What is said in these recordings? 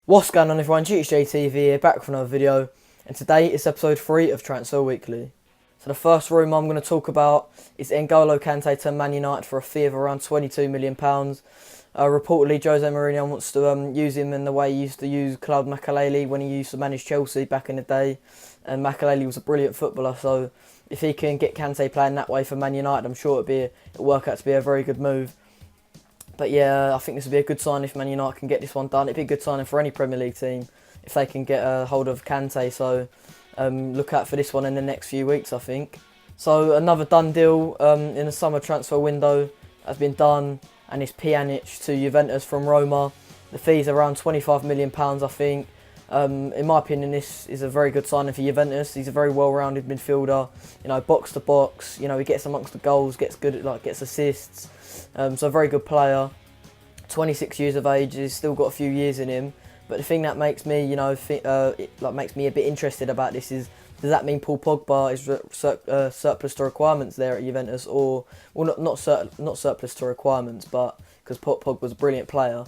What's going on everyone, GTV here, back with another video, and today is episode 3 of Transfer Weekly. So the first rumour I'm going to talk about is N'Golo Kante to Man United for a fee of around £22 million. Reportedly Jose Mourinho wants to use him in the way he used to use Claude Makelele when he used to manage Chelsea back in the day, and Makelele was a brilliant footballer, so if he can get Kante playing that way for Man United, I'm sure it'll work out to be a very good move. But yeah, I think this would be a good sign if Man United can get this one done. It'd be a good signing for any Premier League team if they can get a hold of Kante. So look out for this one in the next few weeks, I think. So another done deal in the summer transfer window has been done, and it's Pjanic to Juventus from Roma. The fee's around £25 million, I think. In my opinion, this is a very good signing for Juventus. He's a very well-rounded midfielder. You know, box to box. You know, he gets amongst the goals, gets good at gets assists. So a very good player. 26 years of age. He's still got a few years in him. But the thing that makes me, makes me a bit interested about this is, does that mean Paul Pogba is surplus to requirements there at Juventus, or well, not surplus to requirements, but because Pogba's a brilliant player.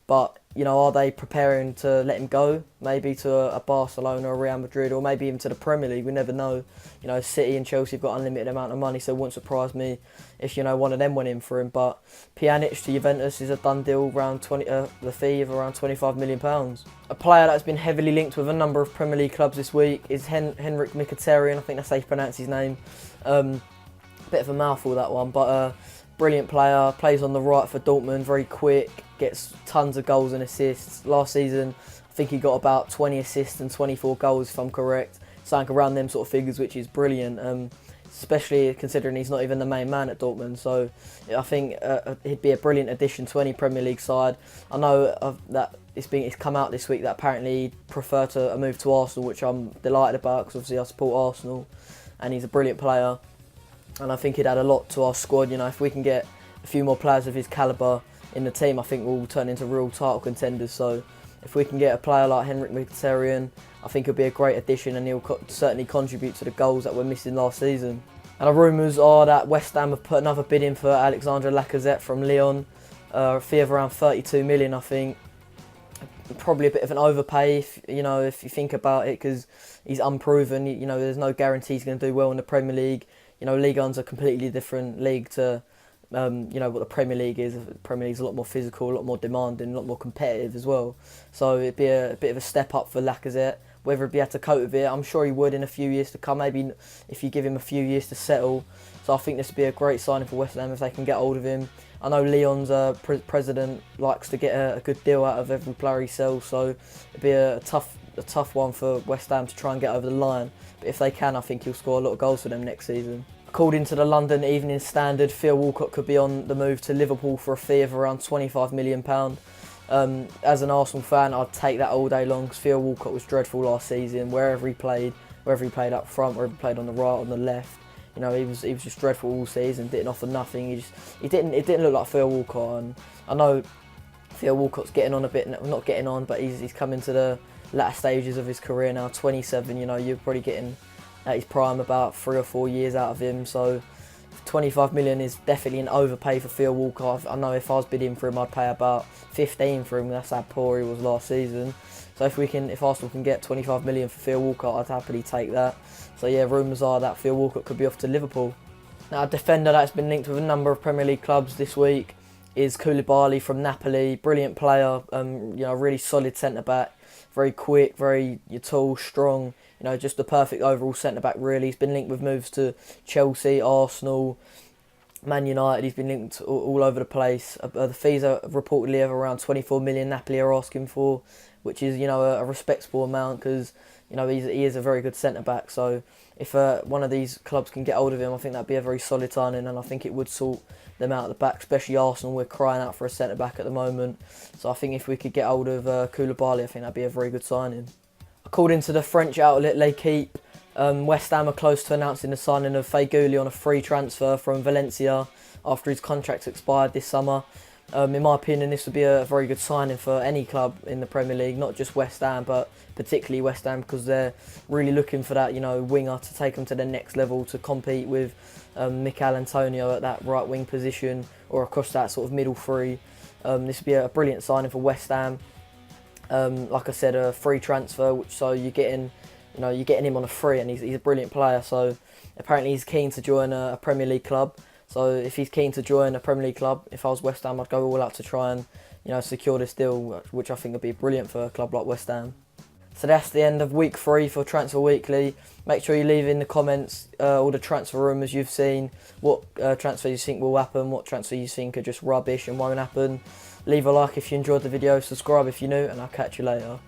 But, you know, are they preparing to let him go? Maybe to a Barcelona or Real Madrid, or maybe even to the Premier League. We never know. You know, City and Chelsea have got unlimited amount of money, so it wouldn't surprise me if, you know, one of them went in for him. But Pjanic to Juventus is a done deal, around the fee of around £25 million. A player that's been heavily linked with a number of Premier League clubs this week is Henrik Mkhitaryan. I think that's how you pronounce his name. Bit of a mouthful, that one, but brilliant player, plays on the right for Dortmund, very quick, gets tons of goals and assists. Last season, I think he got about 20 assists and 24 goals, if I'm correct. Something around them sort of figures, which is brilliant, especially considering he's not even the main man at Dortmund. So I think he'd be a brilliant addition to any Premier League side. I know that it's come out this week that apparently he'd prefer a move to Arsenal, which I'm delighted about, because obviously I support Arsenal, and he's a brilliant player. And I think he'd add a lot to our squad. You know, if we can get a few more players of his calibre in the team, I think we'll turn into real title contenders. So if we can get a player like Henrik Mkhitaryan, I think he'll be a great addition, and he'll certainly contribute to the goals that we're missing last season. And the rumours are that West Ham have put another bid in for Alexandre Lacazette from Lyon, a fee of around £32 million, I think. Probably a bit of an overpay, if you think about it, because he's unproven. You know, there's no guarantee he's going to do well in the Premier League. You know, Ligue 1's a completely different league to, what the Premier League is. The Premier League's a lot more physical, a lot more demanding, a lot more competitive as well. So it'd be a bit of a step up for Lacazette. Whether he'd be able to cope with it, I'm sure he would in a few years to come, maybe if you give him a few years to settle. So I think this would be a great signing for West Ham if they can get hold of him. I know Lyon's president likes to get a good deal out of every player he sells, so it'd be a tough one for West Ham to try and get over the line. But if they can, I think he'll score a lot of goals for them next season. According to the London Evening Standard, Theo Walcott could be on the move to Liverpool for a fee of around £25 million. As an Arsenal fan, I'd take that all day long, because Theo Walcott was dreadful last season. Wherever he played up front, wherever he played on the right, on the left, you know, he was just dreadful all season. Didn't offer nothing. It didn't look like Theo Walcott. And I know Theo Walcott's getting on a bit, not getting on, but he's coming to the latter stages of his career now. 27, you know, you're probably getting at his prime about 3 or 4 years out of him. So 25 million is definitely an overpay for Theo Walcott. I know if I was bidding for him, I'd pay about 15 for him. That's how poor he was last season. So if Arsenal can get 25 million for Theo Walcott, I'd happily take that. So yeah, rumours are that Theo Walcott could be off to Liverpool. Now, a defender that's been linked with a number of Premier League clubs this week is Koulibaly from Napoli. Brilliant player, really solid centre-back. Very quick, very tall, strong. You know, just the perfect overall centre-back, really. He's been linked with moves to Chelsea, Arsenal, Man United. He's been linked all over the place. The fees are reportedly of around 24 million Napoli are asking for, which is, you know, a respectable amount, because, you know, he is a very good centre-back. So if one of these clubs can get hold of him, I think that'd be a very solid signing, and I think it would sort them out at the back, especially Arsenal. We're crying out for a centre-back at the moment. So I think if we could get hold of Koulibaly, I think that'd be a very good signing. According to the French outlet L'Equipe, West Ham are close to announcing the signing of Feghouli on a free transfer from Valencia after his contract expired this summer. In my opinion, this would be a very good signing for any club in the Premier League, not just West Ham, but particularly West Ham, because they're really looking for that, you know, winger to take them to the next level, to compete with Mikel Antonio at that right wing position, or across that sort of middle three. This would be a brilliant signing for West Ham. Like I said, a free transfer, so you're getting him on a free, and he's a brilliant player. So apparently he's keen to join a Premier League club. So if he's keen to join a Premier League club, if I was West Ham, I'd go all out to try and secure this deal, which I think would be brilliant for a club like West Ham. So that's the end of week 3 for Transfer Weekly. Make sure you leave in the comments all the transfer rumours you've seen, what transfers you think will happen, what transfer you think are just rubbish and won't happen. Leave a like if you enjoyed the video, subscribe if you're new, and I'll catch you later.